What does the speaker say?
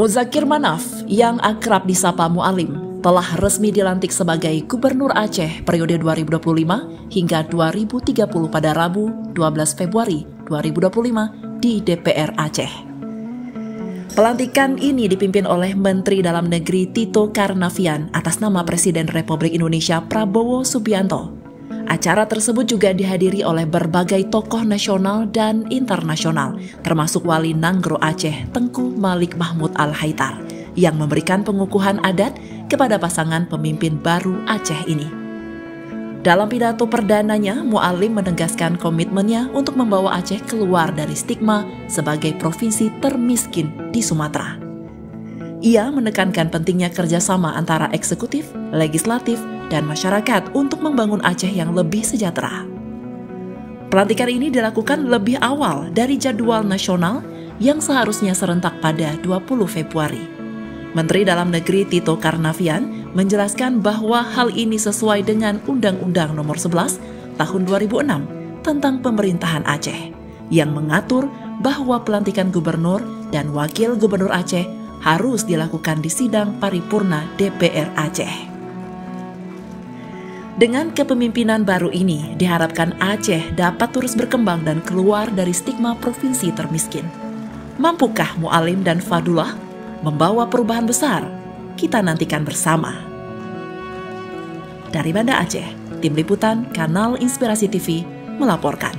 Muzakir Manaf yang akrab disapa Mualim telah resmi dilantik sebagai Gubernur Aceh periode 2025 hingga 2030 pada Rabu 12 Februari 2025 di DPR Aceh. Pelantikan ini dipimpin oleh Menteri Dalam Negeri Tito Karnavian atas nama Presiden Republik Indonesia Prabowo Subianto. Acara tersebut juga dihadiri oleh berbagai tokoh nasional dan internasional, termasuk Wali Nanggro Aceh Tengku Malik Mahmud Al-Haitar, yang memberikan pengukuhan adat kepada pasangan pemimpin baru Aceh ini. Dalam pidato perdananya, Mualim menegaskan komitmennya untuk membawa Aceh keluar dari stigma sebagai provinsi termiskin di Sumatera. Ia menekankan pentingnya kerjasama antara eksekutif, legislatif, dan masyarakat untuk membangun Aceh yang lebih sejahtera. Pelantikan ini dilakukan lebih awal dari jadwal nasional yang seharusnya serentak pada 20 Februari. Menteri Dalam Negeri Tito Karnavian menjelaskan bahwa hal ini sesuai dengan Undang-Undang Nomor 11 Tahun 2006 tentang Pemerintahan Aceh yang mengatur bahwa pelantikan gubernur dan wakil gubernur Aceh harus dilakukan di sidang paripurna DPR Aceh. Dengan kepemimpinan baru ini, diharapkan Aceh dapat terus berkembang dan keluar dari stigma provinsi termiskin. Mampukah Mualim dan Fadullah membawa perubahan besar? Kita nantikan bersama. Dari Banda Aceh, Tim Liputan Kanal Inspirasi TV melaporkan.